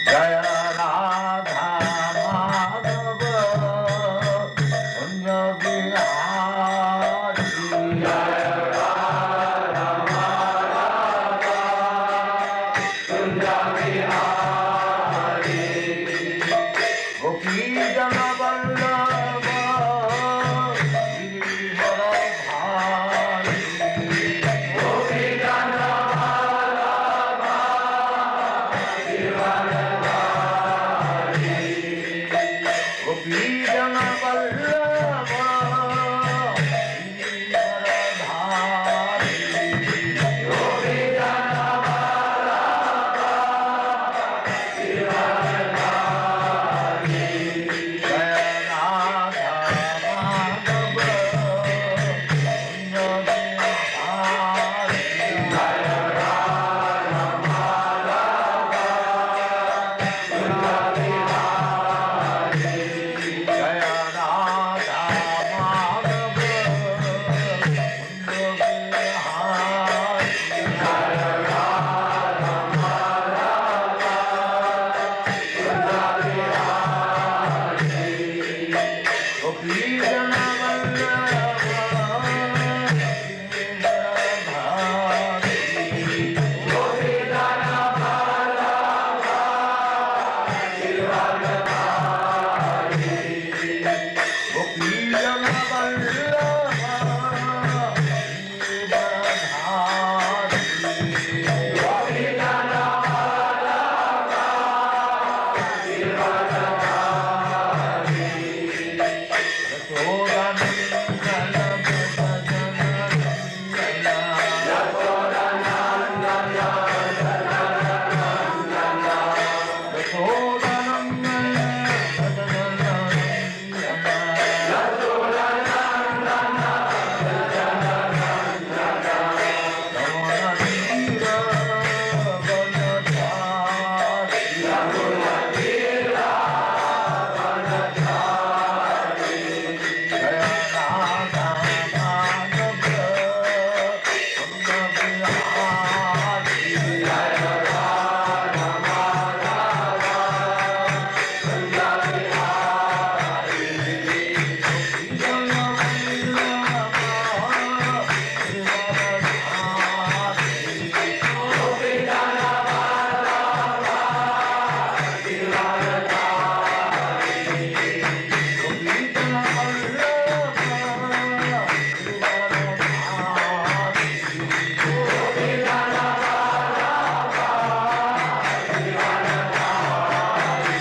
Jaya Radha Madhava Kunja Bihari Jaya Radha Madhava Kunja Bihari Gopi Jana Vallabha Girivara Bhari Gopi Jana Vallabha Girivara Bhari Gopi Jana Vallabha Girivara Bhari Gopi Jana Vallabha Girivara Bhari Jaya Radha Madhava Kunja Bihari Jaya Radha Madhava Kunja Bihari Jaya Radha Madhava Kunja Bihari Jaya Radha Madhava Kunja Bihari Gopi Jana Vallabha Girivara Bhari Gopi Jana Vallabha Girivara Bhari Gopi Jana Vallabha Girivara Bhari Gopi Jana Vallabha Girivara Bhari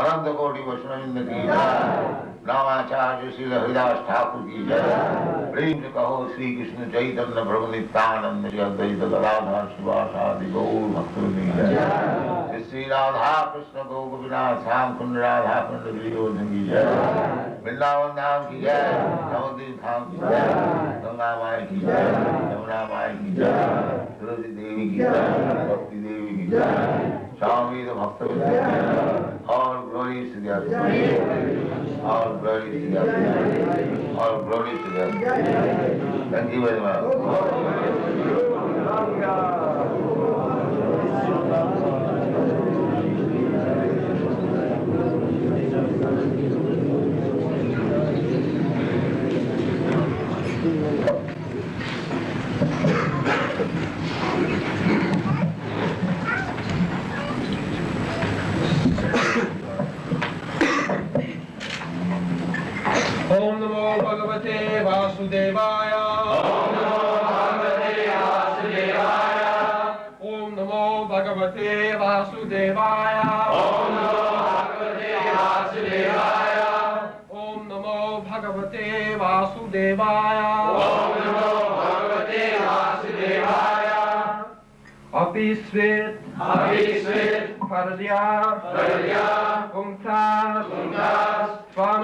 अनंत कोटि वैष्णविंद की जय। रामाचार्य श्री हरिदास ठाकुर की जय। प्रेम से कहो श्री कृष्ण चैतन्य प्रभु नित्यानंद श्री अद्वैत गदाधर शिवासादि गौर भक्तों की जय। श्री राधा कृष्ण गौ गोपीनाथ श्याम कुंड राधा कुंड गिरिवर्धन की जय। वृंदावन धाम की जय। नवद्वीप धाम की जय। गंगा माई की जय। यमुना माई की जय। सरस्वती देवी की जय। भक्ति देवी की जय। स्वामी तो भक्त और ग्लोरी टू गॉड, और ग्लोरी टू गॉड, और glory to God. Thank you very much. Vasudevaya. Om Namo Bhagavate Vasudevaya. Om Namo Bhagavate Vasudevaya. Om Namo Bhagavate Vasudevaya. Om Namo Bhagavate Vasudevaya. Api Svit, Paradya, Kumtas, Tvam,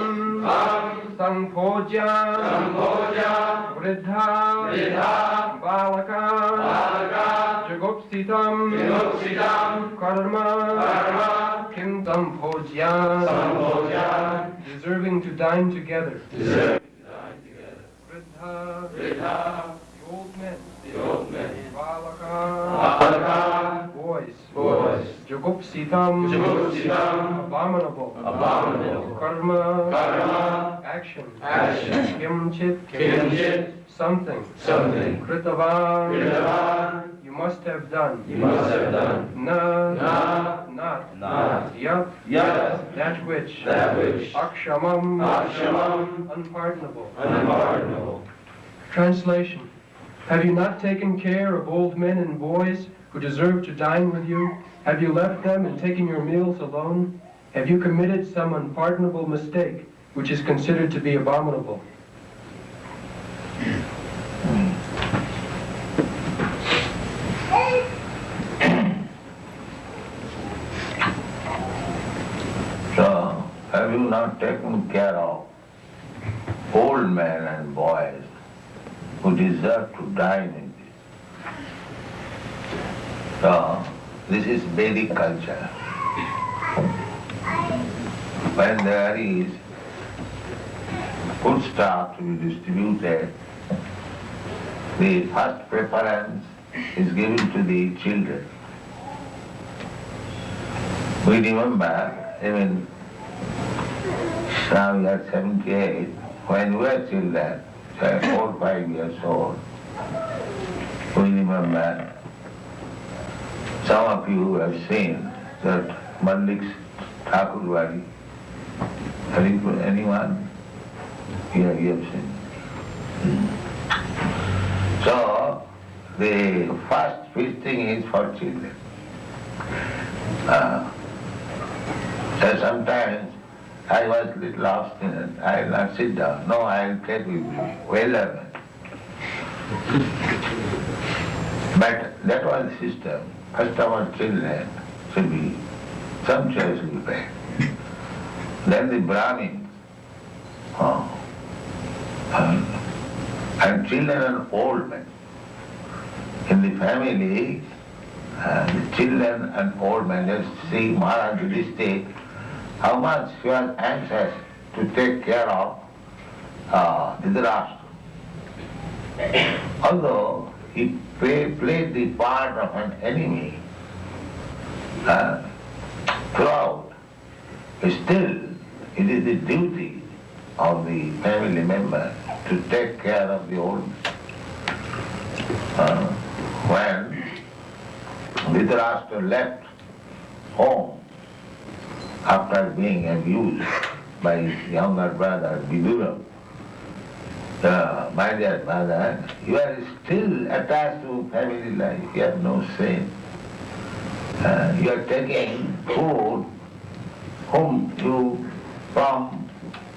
Sangpoja, Vridha, Balaka, Jagopsitam, Karma, Kim Sampojya, deserving to dine together. Vridha, the old men, Balaka, boys, Jagopsitam, abominable, Karma, action, Kimchit, something, Kritavan, you must have done, Na, not, Yat, that which, Akshamam, unpardonable. Translation. Have you not taken care of old men and boys who deserve to dine with you? Have you left them and taken your meals alone? Have you committed some unpardonable mistake which is considered to be abominable? So, have you not taken care of old men and boys who deserve to dine in this? So, this is Vedic culture. When there is food stuff to be distributed, the first preference is given to the children. We remember, even now we are 78, when we were children, say 4 or 5 years old, we remember, some of you have seen that Mallik's Thakurwadi. Anyone? Yeah, you have seen. So, the first feasting is for children. So sometimes I was a little obstinate. I will not sit down. No, I will take with you. Well done. But that was the system. First of all, children should be sumptuously fed. Then the Brahmins, and children and old men. In the family, the children and old men, just see Maharaj Yudhishthira, how much he was anxious to take care of Dhritarashtra. Although he played the part of an enemy throughout, still it is the duty of the family member to take care of the old man. When Dhritarashtra left home after being abused by his younger brother Vidura, my dear mother, you are still attached to family life, you have no sin. You are taking food from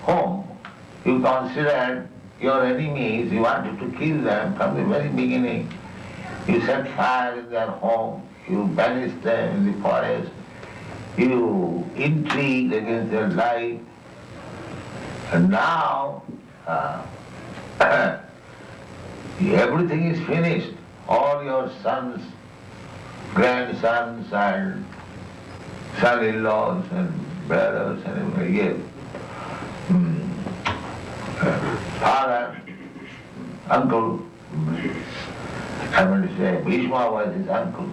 home. You considered your enemies, you wanted to kill them from the very beginning. You set fire in their home, you banished them in the forest, you intrigued against their life, and now everything is finished. All your sons, grandsons and son-in-laws and brothers and everything. Father, uncle, I want to say Bhishma was his uncle.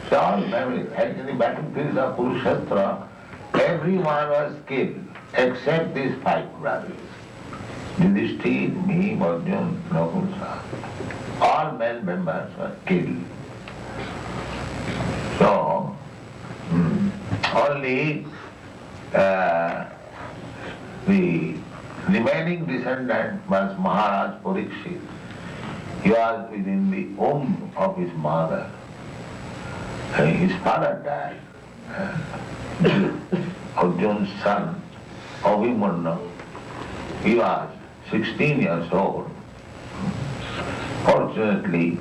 So all family, and in the battlefield of Kurukshetra, everyone was killed except these 5 brothers. Yudhishthira, me, Arjuna, Nakusa. All male members were killed. So, only the remaining descendant was Maharaj Parikshit. He was within the womb of his mother. His father died. Arjun's son, Abhimanyu, he was 16 years old. Fortunately,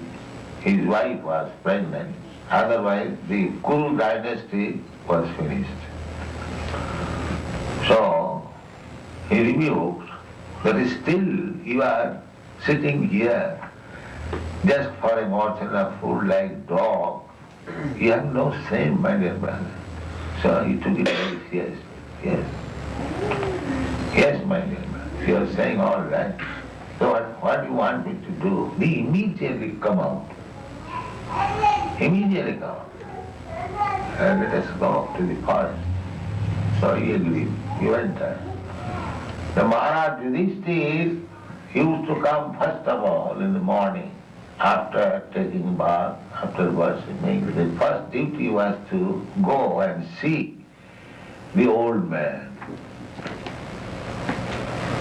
his wife was pregnant. Otherwise, the Kuru dynasty was finished. So, he rebuked that still you are sitting here just for a morsel of food like dog. You have no shame, my dear brother. So he took it very seriously. Yes. Yes, my dear brother. You are saying all right. So what do you want me to do? He immediately come out. Immediately come out. And let us go to the forest. So he agreed. He went there. The Maharaj Yudhishthir used to come first of all in the morning after taking bath, after worshipping. The first duty was to go and see the old man.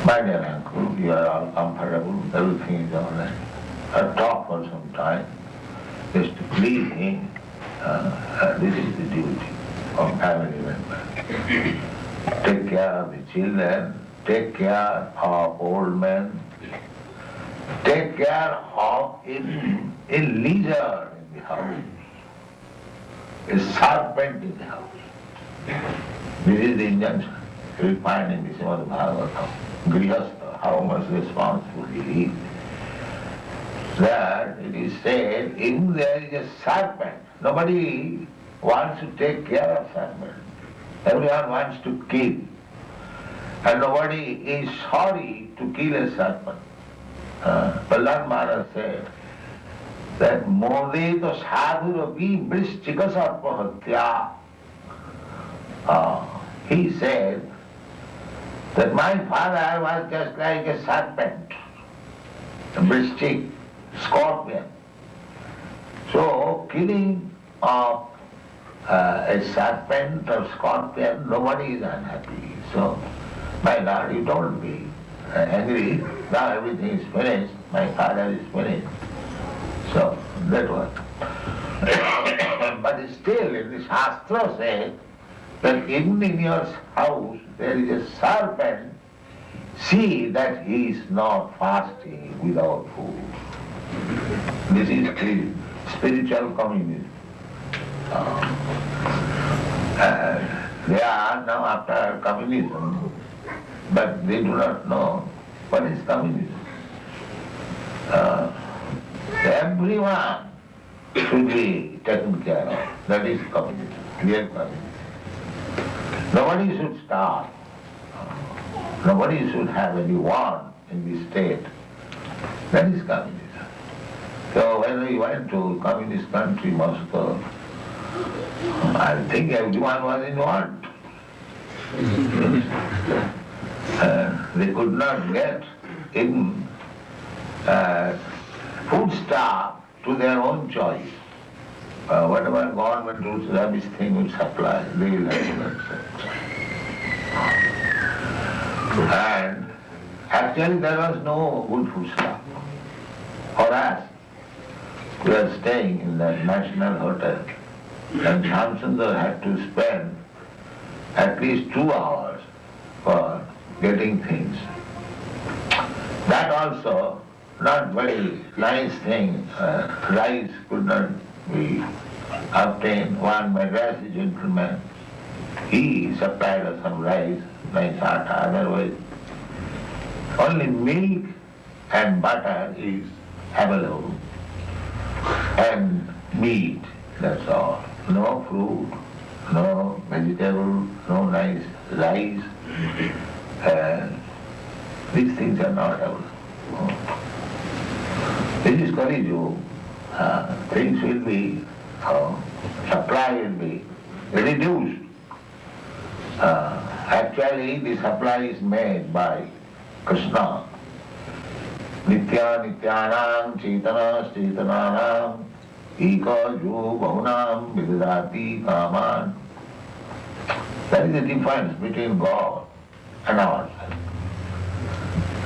My dear uncle, you are all comfortable, everything is all right. I'll talk for some time, just to please him. This is the duty of family member. Take care of the children, take care of old men, take care of a lizard in the house, a serpent in the house. This is the injunction you will find in the Srimad Bhagavatam. Grihastha, how much responsible he is. That it is said, if there is a serpent, nobody wants to take care of serpent. Everyone wants to kill. And nobody is sorry to kill a serpent. Prahlad Maharaj said that Mode to sadhurapi vrishchika sarpahatya. He said that my father was just like a serpent, a vrishchik, scorpion. So killing of a serpent or scorpion, nobody is unhappy. So, my Lord, you don't be angry. Now everything is finished. My father is finished. So, that was. But still, in the Shastra says that even in your house there is a serpent, see that he is not fasting without food. This is the spiritual communism. They are now after communism, but they do not know what is communism. Everyone should be taken care of. That is communism, real communism. Nobody should starve. Nobody should have any want in the state. That is communism. So when we went to communist country, Moscow, I think everyone was in want. They could not get in foodstuff to their own choice. Whatever government rules, rubbish thing will supply, they will have to. And actually there was no good foodstuff. For us, we were staying in that national hotel, and Shamsundar had to spend at least 2 hours for getting things. That also not very nice thing. Rice could not be obtained. One Madrasi gentleman, he supplied us some rice, nice atta, otherwise only milk and butter is available, and meat, that's all. No fruit, no vegetable, no nice rice. These things are not available. This is Kali Yuga. Things will be, supply will be reduced. Actually, the supply is made by Krishna. Nitya Nityanam Chaitana Chaitananam Eka Ju Bahunam Vidadati Kaman. That is the difference between God and ourselves.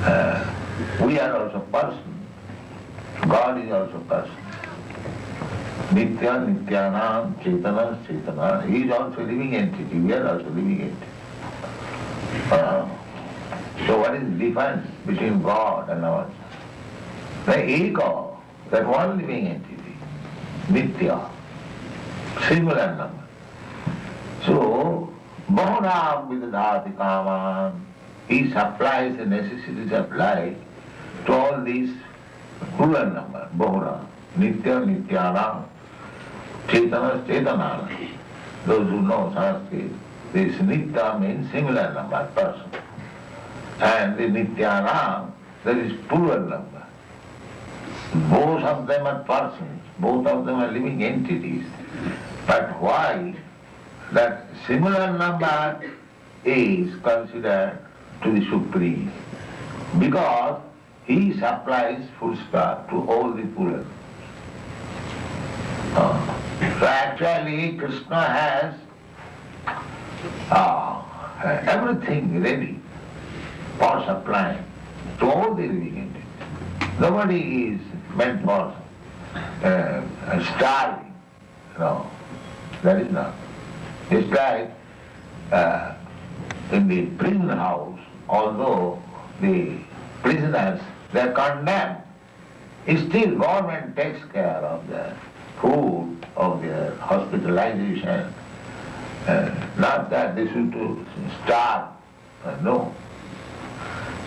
We are also person. God is also person. Nitya, Nityanam, Chaitana, Chaitana. He is also living entity. We are also living entity. So what is the difference between God and ourselves? The ego, that one living entity, Nitya, similar number. So, Bahunam vidadhati kaman, he supplies the necessities of life to all these plural number, Bahunam, Nitya, Nityanam, Chaitana, Chaitana. Those who know Sanskrit, this Nitya means similar number, person. And the Nityanam, that is plural number. Both of them are persons, both of them are living entities. But why that similar number is considered to the Supreme? Because he supplies full stop to all the plural. So actually Krishna has everything ready for supplying to all the living entities. Nobody is meant for starving. No, that is not. It's like in the prison house, although the prisoners, they are condemned, still government takes care of their food, of their hospitalization. Not that they should starve. No.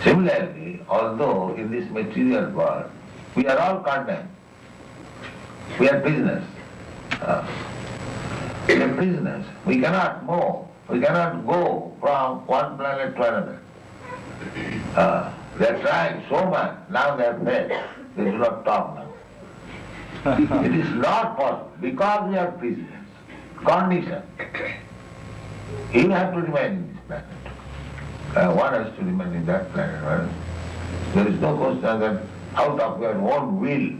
Similarly, although in this material world, we are all condemned. We are prisoners. We are prisoners. We cannot move. We cannot go from one planet to another. They are trying so much. Now they are fed. They do not talk now. It is not possible because we are prisoners. Condition. You have to remain in this planet. One has to remain in that planet. Right? There is no question that out of your own will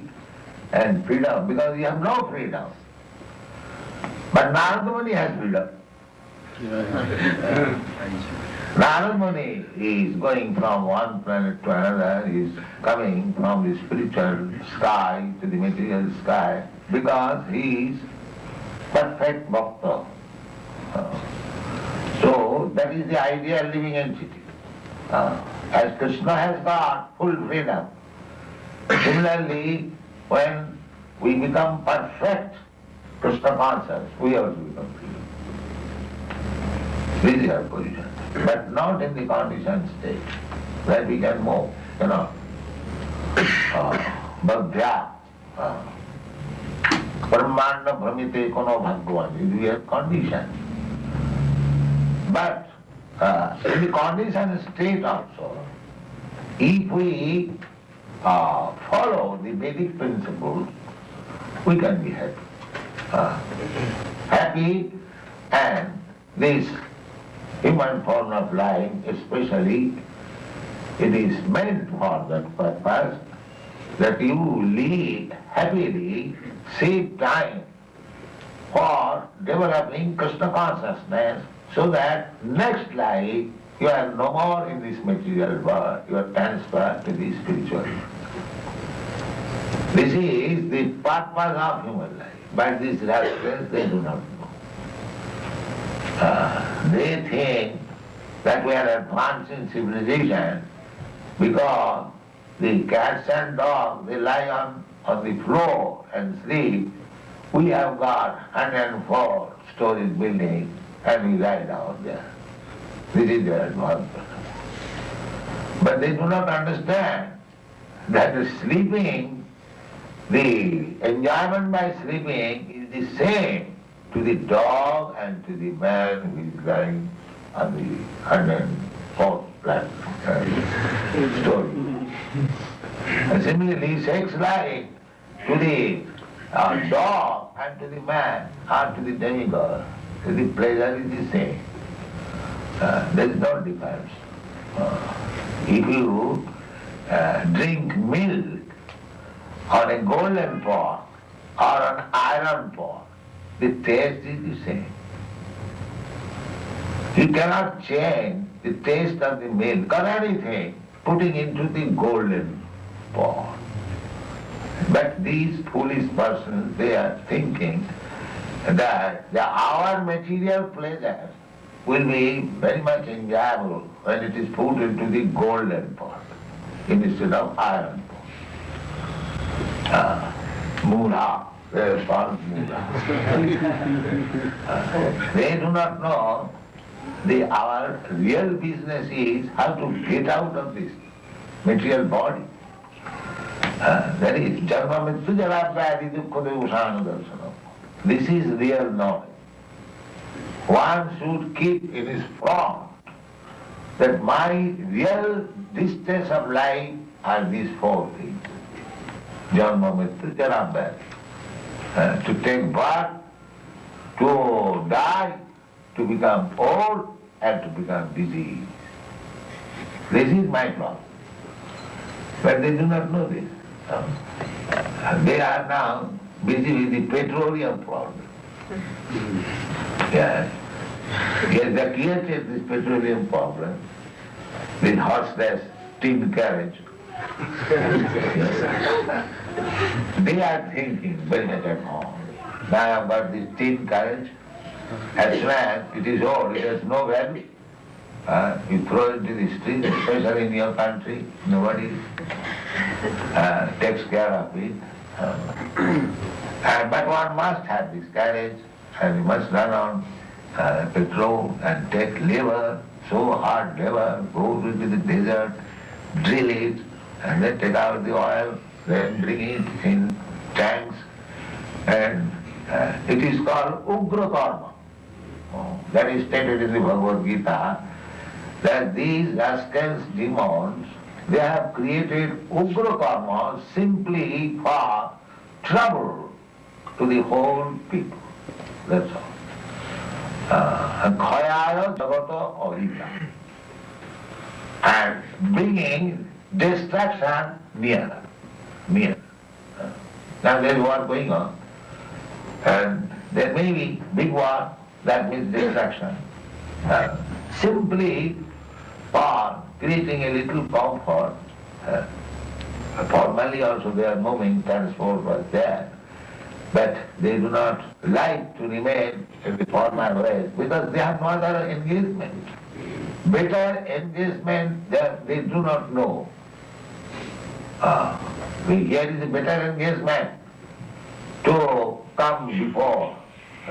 and freedom, because you have no freedom. But Narada Muni has freedom. Narada Muni is going from one planet to another, is coming from the spiritual sky to the material sky, because he is perfect bhakta. So that is the ideal living entity. As Krishna has got full freedom, similarly, when we become perfect Krishna conscious, we also become free. This is our position. But not in the conditioned state, where we can move, cannot. Bhagya, Brahmanda Brahmite Kono Bhagwan, we are conditioned. But in the conditioned state also, if we follow the Vedic principles, we can be happy. Happy, and this human form of life especially, it is meant for that purpose, that you live happily, save time for developing Krishna consciousness, so that next life you are no more in this material world, you are transferred to the spiritual world. This is the purpose of human life, but these rascals, they do not know. They think that we are advanced in civilization because the cats and dogs, they lie on the floor and sleep. We have got 104 stories building and we lie down there. This is their advancement. But they do not understand that sleeping, the enjoyment by sleeping is the same to the dog and to the man who is lying on the 104th planet story. And similarly, sex life to the dog and to the man or to the demigod, the pleasure is the same. There is no difference. If you drink milk on a golden pot or an iron pot, the taste is the same. You cannot change the taste of the milk or anything putting into the golden pot. But these foolish persons, they are thinking that our material pleasure will be very much enjoyable when it is put into the golden pot instead of iron pot. Mula, they are called mula. They do not know our real business is how to get out of this material body. That is Janma Mrityu Jara Vyadi Dukkha Devusana Darsana. This is real knowledge. One should keep in his front that my real distance of life are these four things. Janma Mrityu Jara Vyadi. To take birth, to die, to become old, and to become diseased. This is my problem. But they do not know this. They are now busy with the petroleum problem. Yes. Yes, they created this petroleum problem with horseless tin carriage. They are thinking very much at home. Now about this tin carriage, as soon as it is old, it has no value. You throw it into the street, especially in your country, nobody takes care of it. But one must have this carriage, and you must run on petrol and take labor, so hard labor, go into the desert, drill it, and then take out the oil, then bring it in tanks, and it is called Ugra Karma. That is stated in the Bhagavad Gita, that these rascals, demons, they have created Ugra Karma simply for trouble to the whole people. That's all. Khayaya Jagata Ahita. And bringing destruction nearer. Now there is war going on. And there may be big war, that means destruction. Simply for creating a little comfort. Formally also their moving transport was there. But they do not like to remain in the formal ways because they have no other engagement. Better engagement they do not know. Here is a better engagement to come before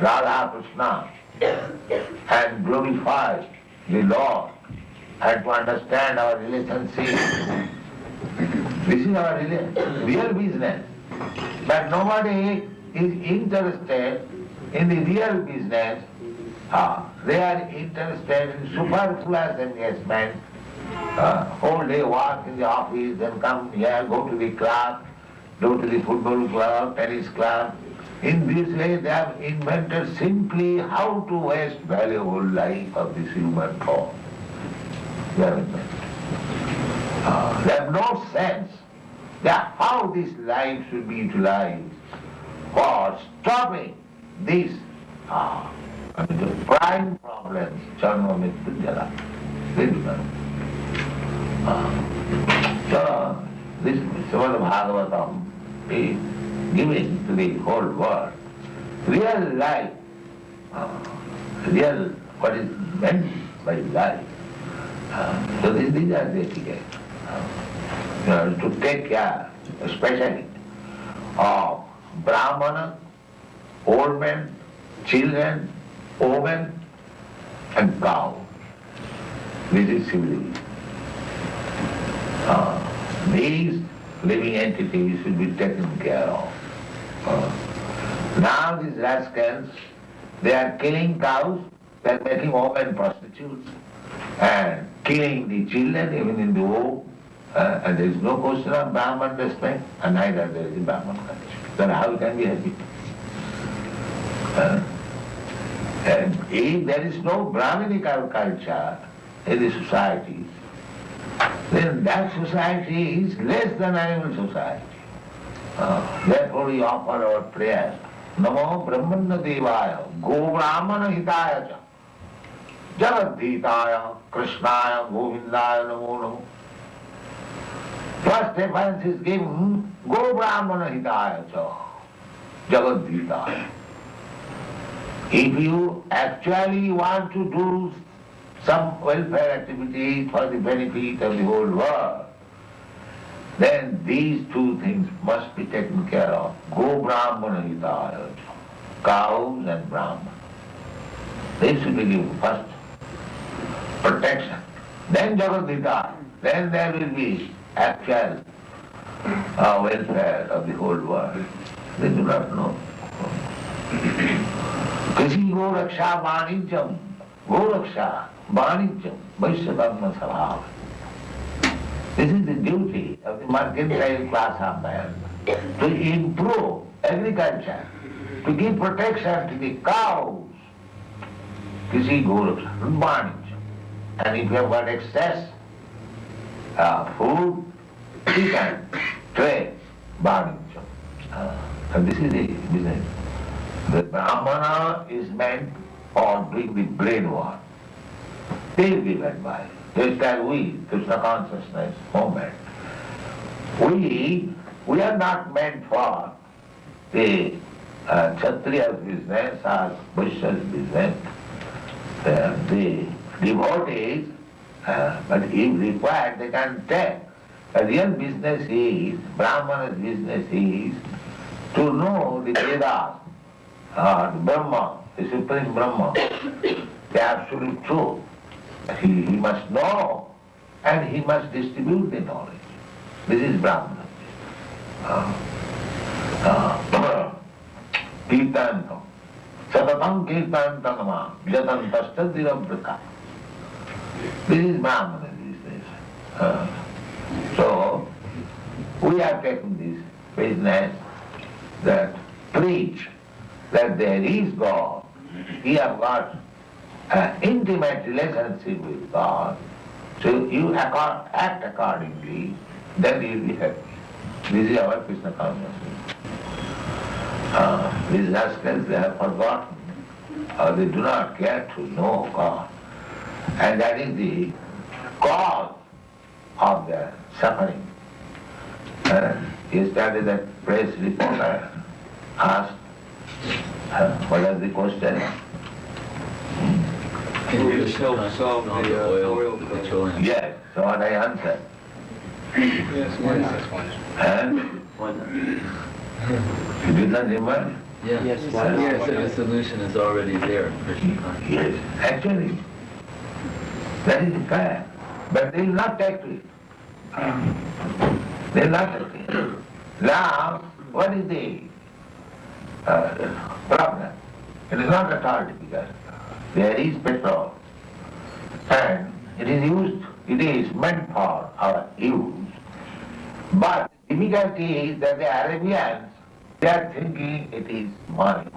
Radha Krishna and glorify the Lord and to understand our relationship. This is our real business. But nobody is interested in the real business. They are interested in superfluous engagement. Whole day work in the office, then come here, go to the club, go to the football club, tennis club. In this way they have invented simply how to waste valuable life of this human form. They have invented. They have no sense that how this life should be utilized for stopping these the prime problems, Janma Mrityu Jara. They do not. So this Srimad Bhagavatam is giving to the whole world real life, real what is meant by life. So these are the etiquette. To take care, especially of Brahmana, old men, children, women, and cow. This is civilization. These living entities should be taken care of. Now these rascals, they are killing cows, they are making women prostitutes, and killing the children even in the womb, and there is no question of Brahman respect, and neither there is a Brahman culture. Then how can we happy? And if there is no Brahminical culture in the society, then that society is less than animal society. Therefore we offer our prayers. Namo Brahmana Devaya, Go Brahmana Hitaya Cha, Jagadhitaya, Krishnaya, Govindaya Namo Namo. First reference is given, Go Brahmana Hitaya Cha, Jagat Hitaya. If you actually want to do some welfare activity for the benefit of the whole world, then these two things must be taken care of. Go Brahmana Hitaya, cows and Brahman. They should be given first protection. Then Jagat Hitaya. Then there will be actual welfare of the whole world. They do not know. Krisi Go Raksha Vanijam, Go Raksha Vanijam, Vaishyakarma Sabhava. This is the duty of the mercantile class of man, to improve agriculture, to give protection to the cows. Krisi Go Raksha Vanijam. And if you have got excess food, you can trade, bargain. And this is the business. The Brahmana is meant for doing the brain work. They will give advice. Just as we, Krishna consciousness movement, we are not meant for the Kshatriya's business or Vaishya's business. The devotees, but if required, they can take. The real business is, Brahmana's business is to know the Vedas, the Brahma, the Supreme Brahma, the absolute truth. He must know and he must distribute the knowledge. This is Brahmana. Kirtanam. Satatam kirtantanama. Jatantashtadirabrata. This is Brahmana business. So, we are taking this business that preach that there is God. We have got an intimate relationship with God. So you act accordingly, then you will be happy. This is our Krishna consciousness. These rascals, they have forgotten, or they do not care to know God. And that is the cause of their suffering. Yesterday that press reporter asked, what was the question? Can you help solve the oil petroleum? Yes, so what I answered. Yes, one. And you did not remember? Yes, the solution is already there. Yes, actually, that is the fact. But they will not take to it. They will not take to it. Now, what is the problem? It is not at all difficult. There is petrol, and it is meant for our use. But the difficulty is that the Arabians, they are thinking it is money.